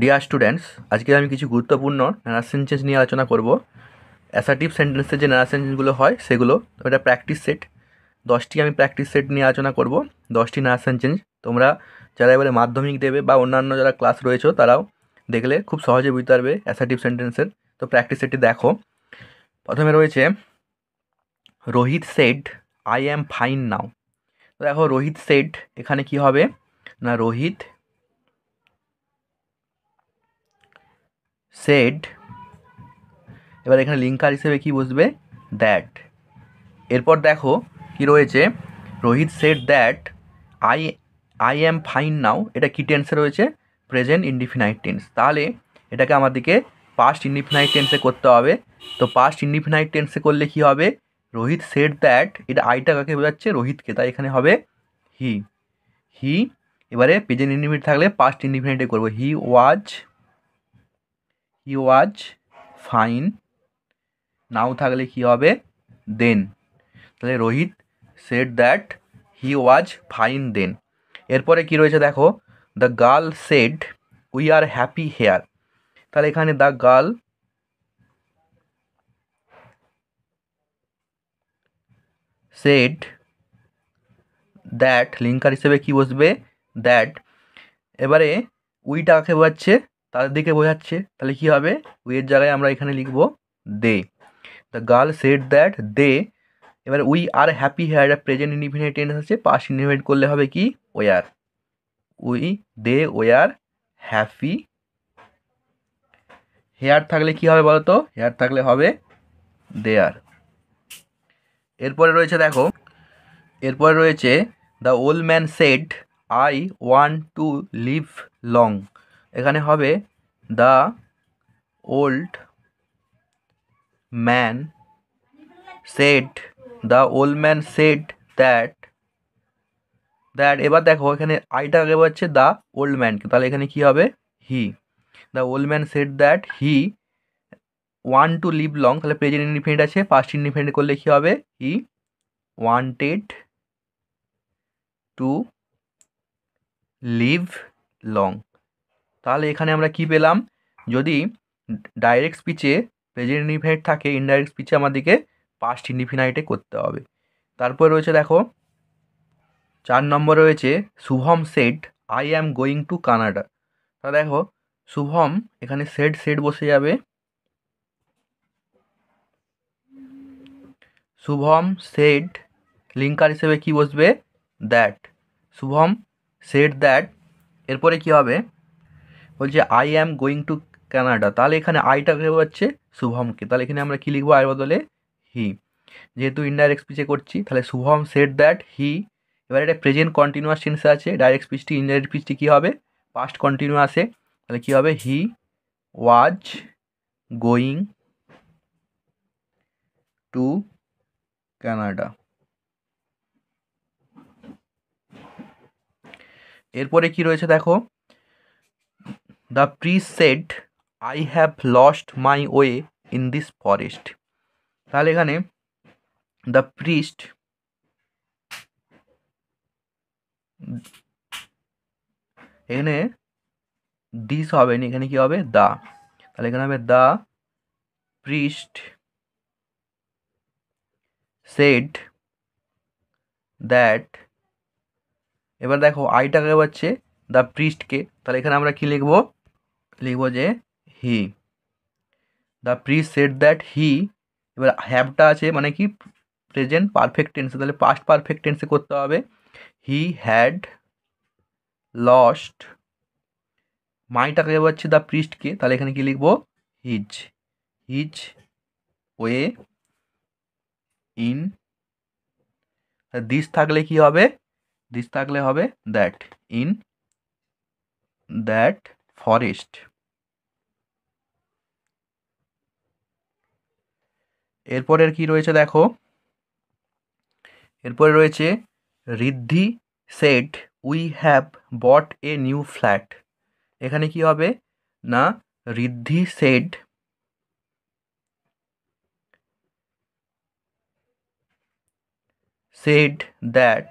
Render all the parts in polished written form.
Dear students, আজকে আমি কিছু গুরুত্বপূর্ণ নারাজ সেন্টেন্স নিয়ে আলোচনা করব। অ্যাসার্টিভ সেন্টেন্সের যে নারাজ সেন্টেন্সগুলো হয় সেগুলো, এটা প্র্যাকটিস সেট। 10টি আমি প্র্যাকটিস সেট নিয়ে আলোচনা করব, 10টি নারাজ সেন্টেন্স। তোমরা যারা এবারে মাধ্যমিক দেবে বা অন্যান্য যারা ক্লাস রয়েছে তারাও দেখলে খুব সহজে বুঝতে পারবে অ্যাসার্টিভ সেন্টেন্সের। তো প্র্যাকটিস সেটটি দেখো। প্রথমে রয়েছে Rohit said I am fine নাও। তো দেখো রোহিত সেড এখানে কি হবে না, রোহিত সেড, এবার এখানে লিঙ্কার হিসেবে কি বসবে, দ্যাট। এরপর দেখো কি রয়েছে, Rohit said that I I am fine নাও, এটা কি টেন্সে রয়েছে, প্রেজেন্ট ইনডিফিনাইট টেন্স। তাহলে এটাকে আমাদেরকে পাস্ট ইনডিফিনাইট টেন্সে করতে হবে। তো পাস্ট ইনডিফিনাইট টেন্সে করলে কি হবে, রোহিত সেড দ্যাট, এটা আইটা কাকে বোঝাচ্ছে, রোহিতকে, তাই এখানে হবে হি। হি, এবারে প্রেজেন্ট ইনডিফিনিট থাকলে পাস্ট ইনডিফিনাইটে করবো, হি ওয়াজ ফাইন। নাও থাকলে কি হবে, দেন। তাহলে Rohit said that he was fine then. এরপরে কি রয়েছে দেখো, the girl said we are happy here. তাহলে এখানে the girl said that, linker হিসেবে কি বসবে, দ্যাট। এবারে উইটা কাকে বোঝাচ্ছে, তাদের দিকে বোঝাচ্ছে, তাহলে কি হবে, উইয়ের জায়গায় আমরা এখানে লিখব they. The girl said that they. এবার উই আর হ্যাপি হেয়ার, এটা প্রেজেন্ট ইনডিফিনিট টেন্স আছে, পাস্ট ইনডিফিনিট করলে হবে কি, were. They were happy. Here থাকলে কি হবে বলো তো, হেয়ার থাকলে হবে দেয়ার। এরপরে রয়েছে দেখো, এরপরে রয়েছে the old man said I want to live long. এখানে হবে the old man shed, the old man said that, এবার দেখো এখানে আইটা আগে হচ্ছে দ্য ওল্ড ম্যানকে, তাহলে এখানে কি হবে, he. The old man said that he want to live long, তাহলে প্রেজেন্ট ইনডিফিনিট আছে, পাস্ট ইনডিফিনিট করলে কি হবে, he wanted to live long. তাহলে এখানে আমরা কি পেলাম, যদি ডাইরেক্ট স্পিচে প্রেজেন্ট ইনডিফিনিট থাকে, ইনডাইরেক্ট স্পিচে আমাদেরকে পাস্ট ইনডিফিনাইটে করতে হবে। তারপর রয়েছে দেখো 4 নম্বর রয়েছে Shubham said I am going to Canada. তাহলে দেখো শুভম, এখানে সেড বসে যাবে, শুভম সেড, লিঙ্কার হিসেবে কি বসবে, দ্যাট। শুভম সেড দ্যাট, এরপরে কি হবে, বলছে I am going to Canada, তাহলে এখানে আইটা কে হচ্ছে শুভমকে, তাহলে এখানে আমরা কি লিখবো, আয়ের বদলে হি। যেহেতু ইনডাইরেক্ট স্পিচে করছি, তাহলে শুভম সেড দ্যাট হি। এবার এটা প্রেজেন্ট কন্টিনিউয়াস টেন্সে আছে, ডাইরেক্ট স্পিচটি, ইনডাইরেক্ট স্পিচটি কী হবে, পাস্ট কন্টিনিউয়াসে, তাহলে কী হবে, হি ওয়াজ গোয়িং টু কানাডা। এরপরে কি রয়েছে দেখো, the priest said I have lost my way in this forest. তাহলে এখানে দ্য প্রিস্ট, এখানে দিস হবে না, এখানে কি হবে, দা। তাহলে এখানে হবে দ্য প্রিস্ট সেড দ্যাট, এবার দেখো আইটাকে হচ্ছে দ্য প্রিস্টকে, তাহলে এখানে আমরা কি লিখবো, লিখবো যে he. The priest said that he, এবার হ্যাভটা আছে মানে কি, প্রেজেন্ট পারফেক্ট টেন্সে, তাহলে পাস্ট পারফেক্ট টেন্সে করতে হবে, হি হ্যাড লস্ট। মাইটাকে হচ্ছে দ্য প্রিস্টকে, তাহলে এখানে কি লিখবো, হিজ ওয়ে ইন। দিস থাকলে কি হবে, দিস থাকলে হবে দ্যাট, ইন দ্যাট ফরেস্ট। এরপরের কি রয়েছে দেখো, এরপরে রয়েছে Riddhi said we have bought a new flat. এখানে কি হবে না, Riddhi said that,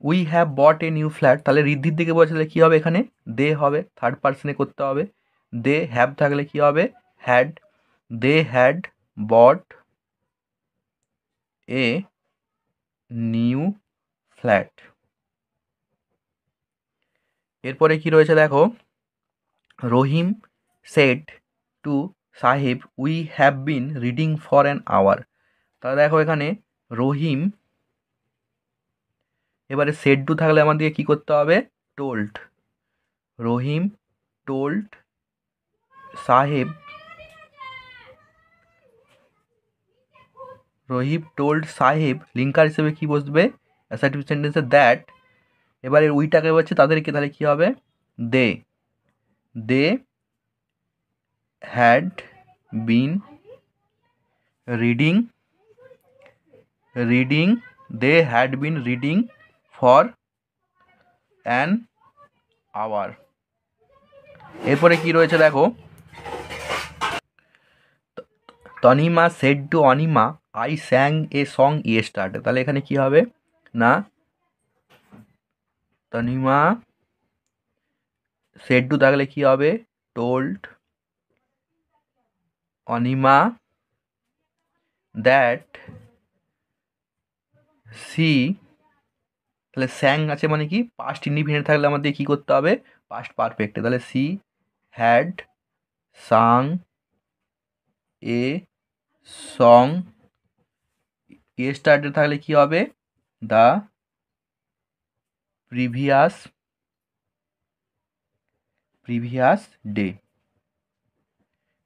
we have bought a new flat, তাহলে ঋদ্ধির দিকে বলছে তাহলে কী হবে এখানে দে হবে, থার্ড পার্সনে করতে হবে। দে হ্যাভ থাকলে কী হবে had, they had bought a new flat. এরপরে কি রয়েছে দেখো, Rahim said to Saheb we have been reading for an hour. তাহলে দেখো এখানে রহিম, এবারে সেড টু থাকলে আমাদেরকে কী করতে হবে টোল্ড, রহিম টোল্ড সাহেব, রহিম টোল্ড সাহেব লিঙ্কার হিসেবে কি বসবে অ্যাসার্টিভ সেন্টেন্সে দ্যাট। এবারে উইটাকে বলছে তাদেরকে, তাহলে কী হবে they, they had been reading, reading, they had been reading for an hour. এরপরে কি রয়েছে দেখো, Tanima said to Anima I sang a song yesterday. তাহলে এখানে কি হবে না, তনিমা সেড টু থাকলে কি হবে টোল্ড অনিমা দ্যাট সি, তাহলে স্যাং আছে মানে কি পাস্ট ইন্ডিফিনিট থাকলে আমাদের কি করতে হবে পাস্ট পারফেক্টে, তাহলে she had sung a song, yesterday থাকলে কি হবে দ্য প্রিভিয়াস, প্রিভিয়াস ডে।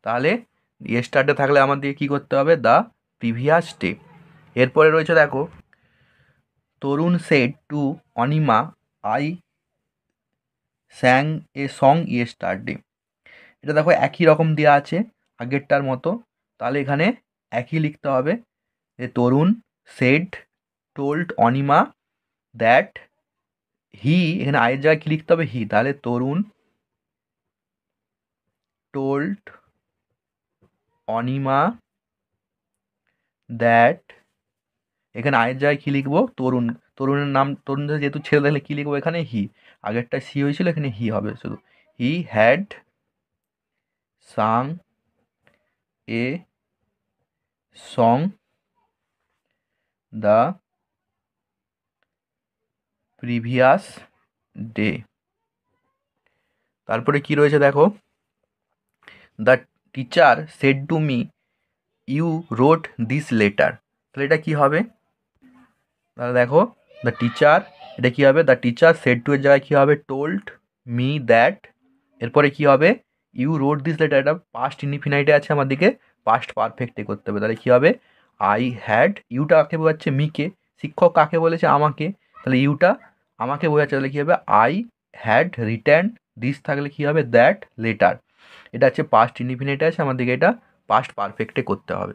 তাহলে ইয়েস্টারডে থাকলে আমাদের কি করতে হবে দ্য প্রিভিয়াস ডে। এরপরে রয়েছে দেখো, Tarun said to Anima I sang a song yesterday. এটা দেখো একই রকম দেওয়া আছে আগেরটার মতো, তাহলে এখানে একই লিখতে হবে যে Tarun said told Anima that he, এখানে আয়ের জায়গায় কী লিখতে হবে হি, তাহলে তরুণ টোল্ড অনিমা দ্যাট, এখানে আয়ের জায়গায় কী লিখবো তরুণ, তরুণের নাম তরুণ যেহেতু ছেলে তাহলে কী লিখবো এখানে হি, আগেরটা সি হয়েছিল এখানে হি হবে শুধু, he had sung a song the previous day. তারপরে কি রয়েছে দেখো, the teacher said to me you wrote this letter. তাহলে এটা কী হবে, তাহলে দেখো দ্য টিচার, এটা কী হবে দ্য টিচার সেড টু এর জায়গায় কী হবে টোল্ড মি দ্যাট, এরপরে কী হবে ইউ রোট দিস লেটার, এটা পাস্ট ইনডিফিনাইটে আছে আমাদেরকে পাস্ট পারফেক্টে করতে হবে, তাহলে কী হবে আই হ্যাড, ইউটা কাকে বোঝাচ্ছে মিকে, শিক্ষক কাকে বলেছে আমাকে, তাহলে ইউটা আমাকে বোঝাচ্ছে, তাহলে কী হবে আই হ্যাড রিটার্ন দিস থাকলে কী হবে দ্যাট লেটার। এটা হচ্ছে পাস্ট ইনডিফিনাইটে আছে আমাদেরকে এটা পাস্ট পারফেক্টে করতে হবে।